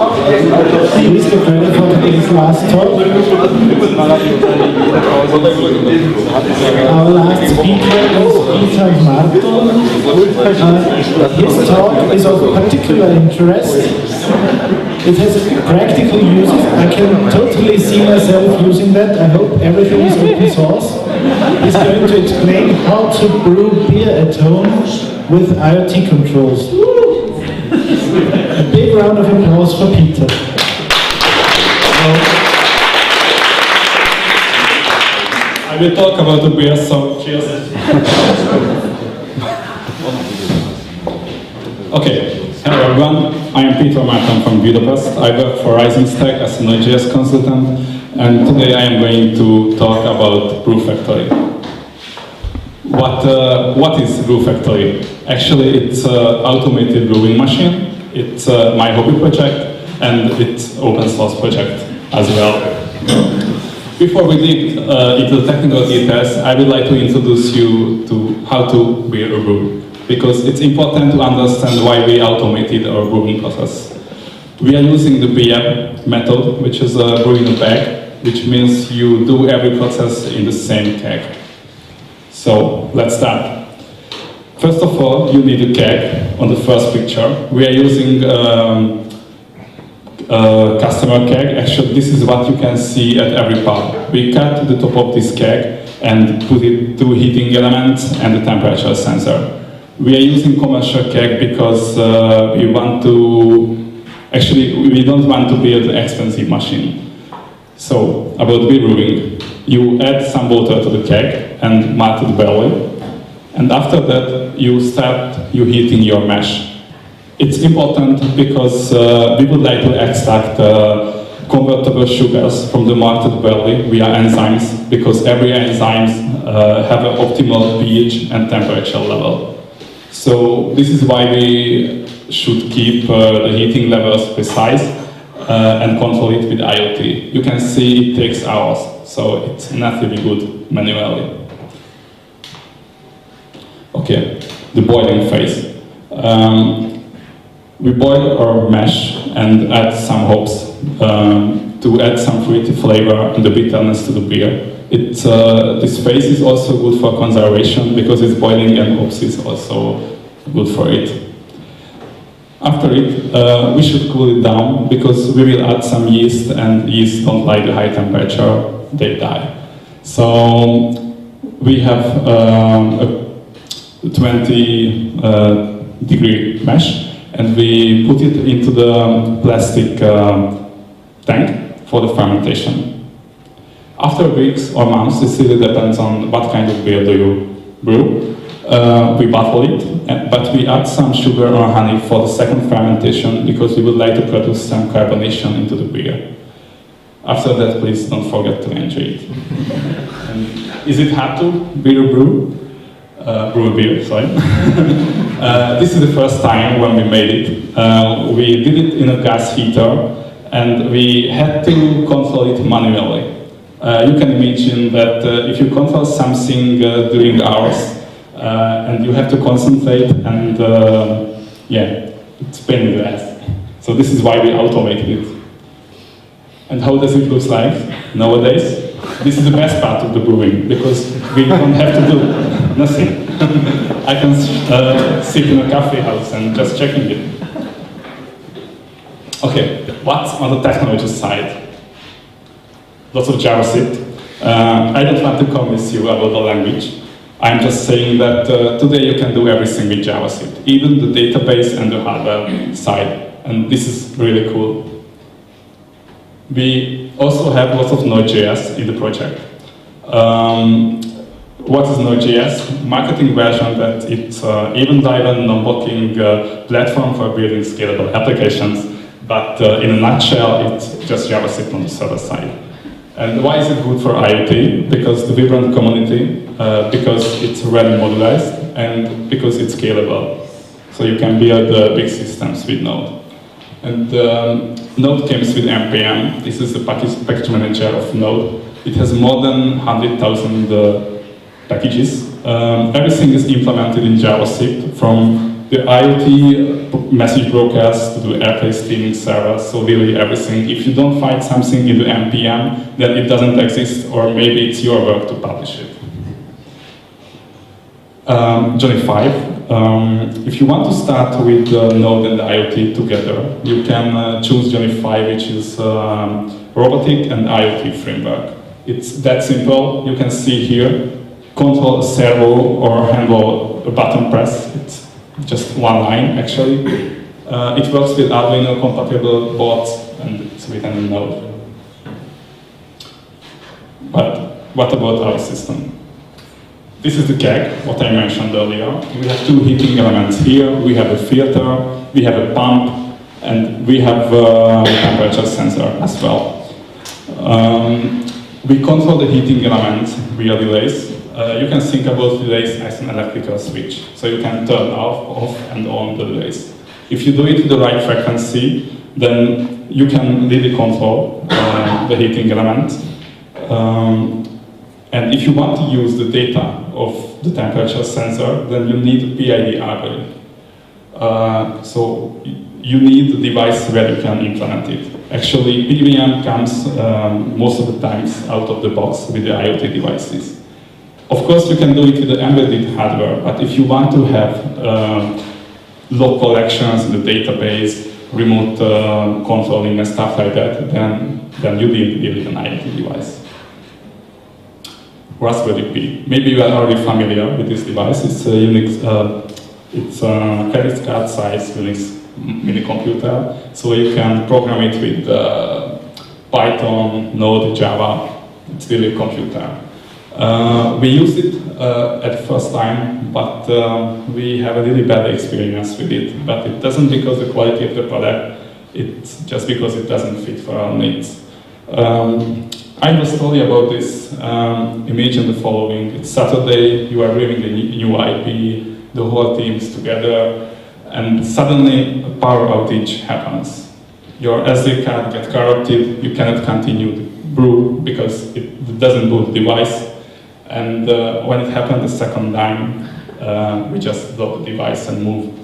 Please get ready for today's last talk. Our last speaker is Peter Martel. His talk is of particular interest. It has practical uses. I can totally see myself using that. I hope everything is open source. He's going to explain how to brew beer at home with IoT controls. A big round of applause for Peter. I will talk about the beer, so cheers. Okay, hello everyone. I am Peter Martin from Budapest. I work for Rising Stack as a Node.js consultant, and today I am going to talk about Brewfactory. What is Brewfactory? Actually, it's an automated brewing machine. It's my hobby project, and it's open source project as well. Before we dig into the technical details, I would like to introduce you to how to brew, because it's important to understand why we automated our brewing process. We are using the beer method, which is a brew in a bag, which means you do every process in the same keg. So let's start. First of all, you need a keg on the first picture. We are using customer keg. Actually, this is what you can see at every pub. We cut the top of this keg and put it two heating elements and the temperature sensor. We are using commercial keg because we don't want to build an expensive machine. So, about beer brewing. You add some water to the keg and malted barley. And after that, you start heating your mash. It's important because we would like to extract convertible sugars from the malted barley via enzymes, because every enzymes have an optimal pH and temperature level. So this is why we should keep the heating levels precise and control it with IoT. You can see it takes hours, so it's not really good manually. Okay, the boiling phase. We boil our mash and add some hops to add some fruity flavor and the bitterness to the beer. This phase is also good for conservation because it's boiling, and hops is also good for it. After it, we should cool it down because we will add some yeast, and yeast don't like the high temperature, they die. So we have a 20 degree mash, and we put it into the plastic tank for the fermentation. After weeks or months, it really depends on what kind of beer do you brew. We bottle it, but we add some sugar or honey for the second fermentation because we would like to produce some carbonation into the beer. After that, please don't forget to enjoy it. And is it hard to brew a beer, sorry. This is the first time when we made it. We did it in a gas heater, and we had to control it manually. You can imagine that if you control something during hours, and you have to concentrate, and it's pain in the ass. So this is why we automated it. And how does it look like nowadays? This is the best part of the brewing, because we don't have to do nothing. I can sit in a coffee house and just checking it. Okay, what's on the technology side? Lots of JavaScript. I don't want to convince you about the language. I'm just saying that today you can do everything with JavaScript, even the database and the hardware side, and this is really cool. We also have lots of Node.js in the project. What is Node.js? Marketing version that it's event-driven, non-blocking platform for building scalable applications, but in a nutshell, it's just JavaScript on the server side. And why is it good for IoT? Because the vibrant community, because it's already modularized, and because it's scalable. So you can build big systems with Node. And Node comes with NPM. This is the package manager of Node. It has more than 100,000 packages. Everything is implemented in JavaScript, from the IoT message brokers to do AirPlay streaming servers, so really everything. If you don't find something in the NPM, then it doesn't exist, or maybe it's your work to publish it. Johnny 5. If you want to start with Node and IoT together, you can choose Johnny 5, which is robotic and IoT framework. It's that simple. You can see here, control a servo or handle a button press. It's just one line, actually. It works with Arduino compatible boards, and it's written in Node. But what about our system? This is the keg, what I mentioned earlier. We have two heating elements here. We have a filter, we have a pump, and we have a temperature sensor as well. We control the heating element via relays. You can think about relays as an electrical switch. So you can turn off and on the relays. If you do it with the right frequency, then you can really control the heating element. And if you want to use the data of the temperature sensor, then you need a PID algorithm. So you need a device where you can implement it. Actually, PWM comes most of the times out of the box with the IoT devices. Of course, you can do it with the embedded hardware, but if you want to have log collections in the database, remote controlling and stuff like that, then you need really an IoT device. Raspberry Pi. Maybe you are already familiar with this device. It's a Unix, it's a credit card size Unix mini computer. So you can program it with Python, Node, Java. It's really a computer. We used it at the first time, but we have a really bad experience with it. But it doesn't because the quality of the product, it's just because it doesn't fit for our needs. I have a story about this. Imagine the following. It's Saturday, you are brewing a new IP, the whole team is together, and suddenly a power outage happens. Your SD card gets corrupted, you cannot continue the brew because it doesn't boot the device. And when it happened the second time, we just block the device and move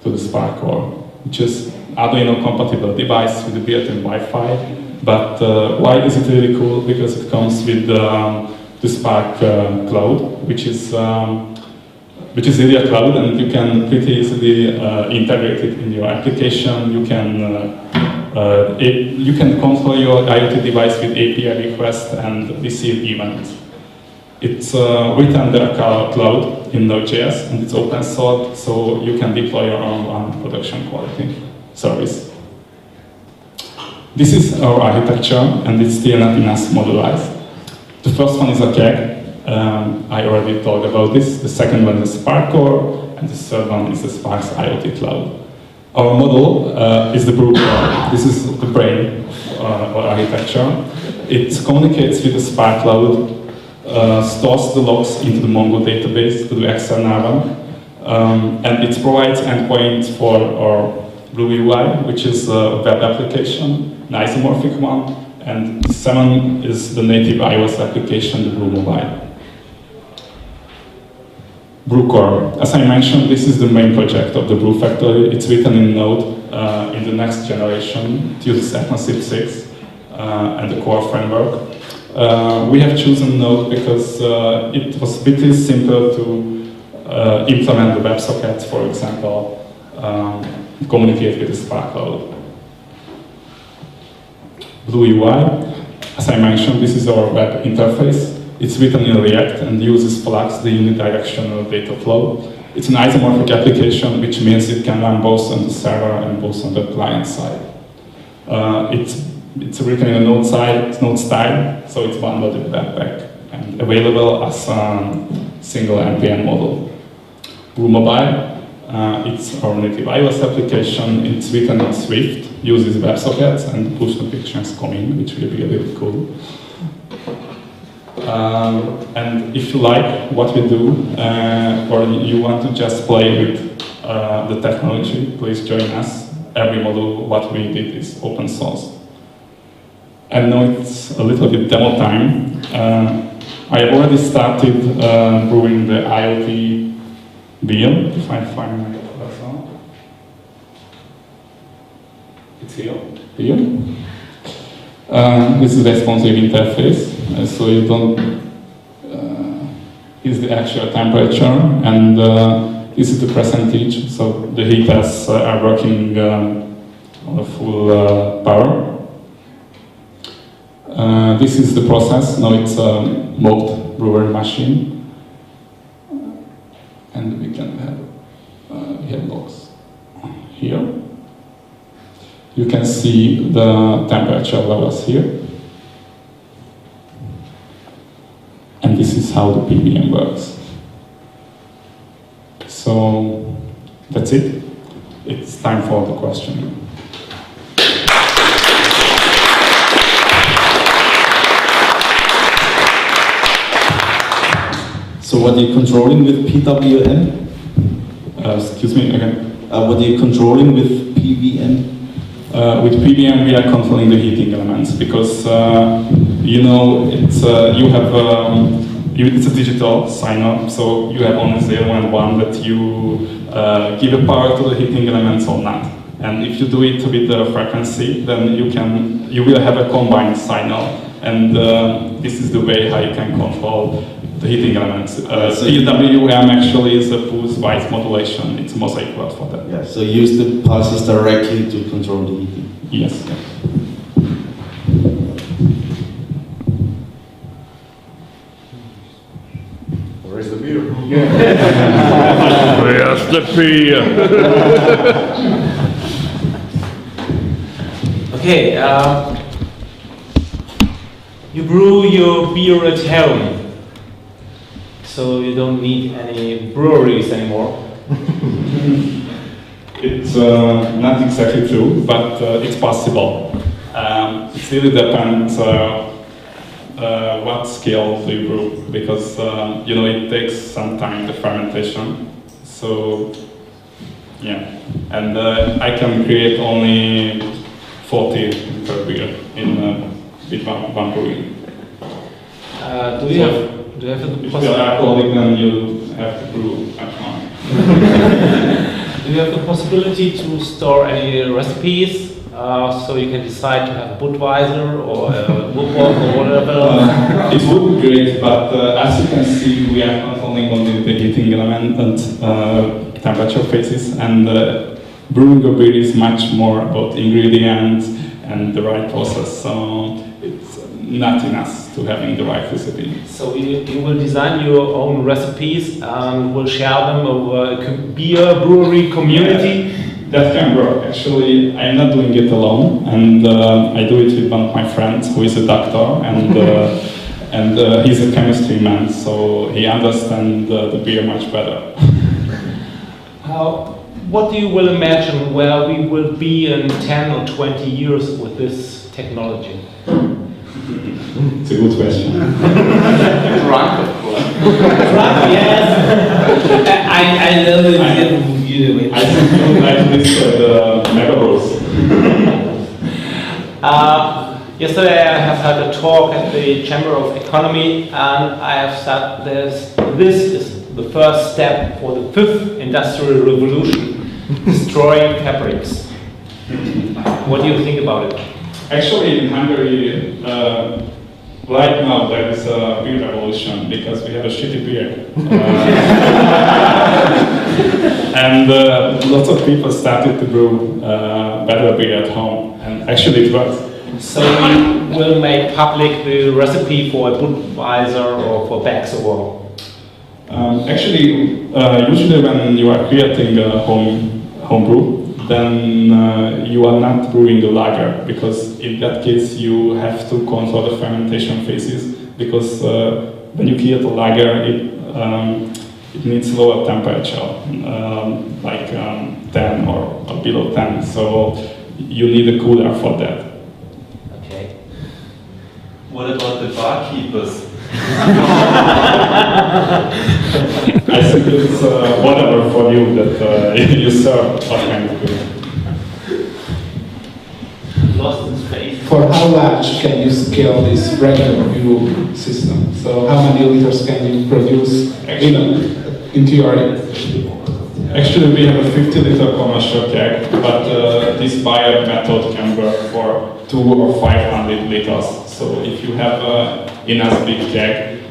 to the Spark core, which is Arduino compatible device with the built-in Wi-Fi. But why is it really cool? Because it comes with the Spark cloud, which is really a cloud, and you can pretty easily integrate it in your application. You can control your IoT device with API request and receive events. It's written under a cloud in Node.js, and it's open source, so you can deploy your own production quality service. This is our architecture, and it's still not enough modularized. The first one is a keg. I already talked about this. The second one is Spark core, and the third one is the Spark's IoT cloud. Our model is the Brew core. This is the brain of our architecture. It communicates with the Spark cloud, stores the logs into the Mongo database to the external one, and it provides endpoints for our Brew UI, which is a web application, an isomorphic one, and 7 is the native iOS application, the Brew Mobile. Brew core. As I mentioned, this is the main project of the Brewfactory. It's written in Node. In the next generation, it uses ECMAScript 6 and the core framework. We have chosen Node because it was pretty simple to implement the WebSockets, for example, communicate with the Spark cloud. Blue UI, as I mentioned, this is our web interface. It's written in React and uses Flux, the unidirectional data flow. It's an isomorphic application, which means it can run both on the server and both on the client side. It's written in a Node style, so it's bundled with Webpack and available as a single NPM model. Brew Mobile, it's our native iOS application. It's written in Swift, uses WebSockets and push notifications coming, which will be really cool. And if you like what we do, or you want to just play with the technology, please join us. Every module, what we did is open source. And now it's a little bit demo time. I have already started brewing the IoT Vienna, if I find my It's here. This is the responsive interface, so you don't. Is the actual temperature, and this is the percentage. So the heaters are working on a full power. This is the process. Now it's a mocked brewery machine, and we can have logs here. You can see the temperature levels here. And this is how the PVM works. So that's it. It's time for the question. So what are you controlling with PWM? Excuse me again. What are you controlling with PVM? With PVM, we are controlling the heating elements because you know it's you have it's a digital sign-up, so you have only 0 and 1 that you give a power to the heating elements or not. And if you do it with the frequency, then you will have a combined signal, and this is the way how you can control the heating elements. PWM actually is a pulse-wise modulation. It's a mosaic word for that. Yeah, so you use the pulses directly to control the heating. Yes. Where's the beer? Where's the beer? Okay, you brew your beer at home, so you don't need any breweries anymore. It's not exactly true, but it's possible. It really depends what scale do you brew, because you know it takes some time, the fermentation. So yeah, and I can create only 40 per beer in with one brewing. Do you have the If you are possibility? alcoholic, then you have to brew much more. Do you have the possibility to store any recipes, so you can decide to have a Budweiser or a Woodwalk or whatever? It would be great, but as you can see, we are controlling only the heating element and temperature phases, and brewing a beer is much more about ingredients and the right process. So it's not enough to having the right recipe. So you will design your own recipes and will share them over a beer brewery community? Yeah, that can work. Actually, I'm not doing it alone, and I do it with one of my friends who is a doctor, and he's a chemistry man, so he understands the beer much better. What do you will imagine where we will be in 10 or 20 years with this technology? It's a good question. Drunk, of course. Drunk, yes. I know that I think you would like this the metaverse. Yesterday I have had a talk at the Chamber of Economy, and I have said this is the first step for the 5th industrial revolution, destroying fabrics. What do you think about it? Actually, in Hungary, right now there is a beer revolution because we have a shitty beer. And lots of people started to brew better beer at home, and actually it works. So we will make public the recipe for a Budweiser or for Becks or... Actually, usually when you are creating a home brew, then you are not brewing the lager, because in that case you have to control the fermentation phases, because when you create a lager, it needs lower temperature, like 10 or below 10, so you need a cooler for that. Okay. What about the barkeepers? I think it's whatever for you that you serve what kind of beer. Lost in space. For how large can you scale this regular brew system? So how many liters can you produce in theory? Actually, we have a 50-liter commercial keg, but this buyer method can work for 200 or 500 liters. So if you have enough big keg,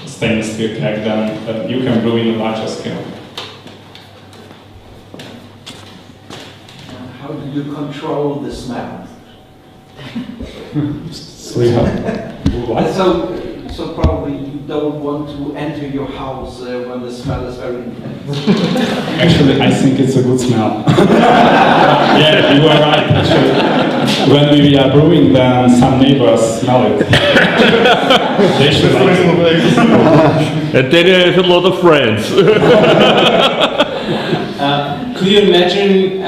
stainless steel keg, then you can brew in a larger scale. How do you control the smell? What? So probably you don't want to enter your house when the smell is very intense. Actually, I think it's a good smell. Yeah, you are right, actually. When we are brewing, then some neighbors smell it. They should like it. And then I have a lot of friends. Could you imagine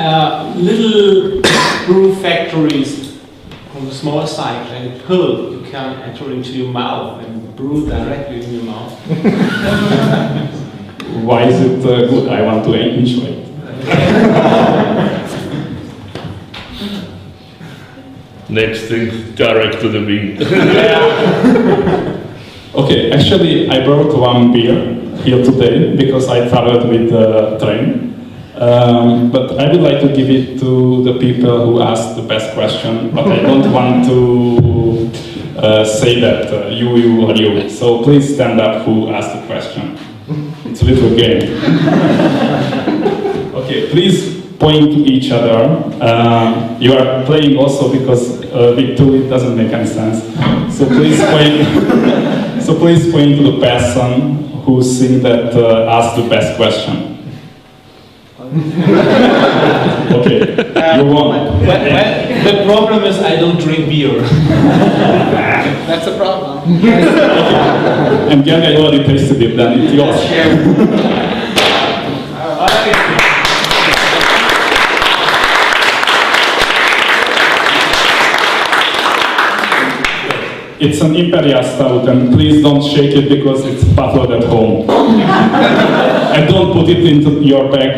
little brew factories on the small side, like a pill you can enter into your mouth and brew directly in your mouth? Why is it good? I want to enjoy it. Next thing, direct to the wing. Okay, actually, I brought one beer here today because I traveled with the train. But I would like to give it to the people who asked the best question, but I don't want to say that you or you. So please stand up who asked the question. It's a little game. Okay, please point to each other. You are playing also because with two it doesn't make any sense. So please point. So please point to the person who think that asked the best question. Okay, you won. Well, the problem is I don't drink beer. That's a problem. And Gergely already tasted it, then it's yours. It's an Imperial Stout, and please don't shake it because it's bottled at home. And don't put it into your bag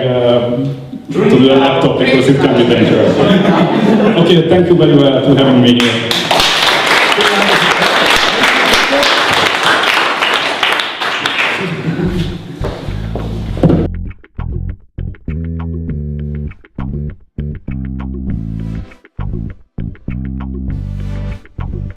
to the laptop because it can be dangerous. Okay, thank you very much for having me here.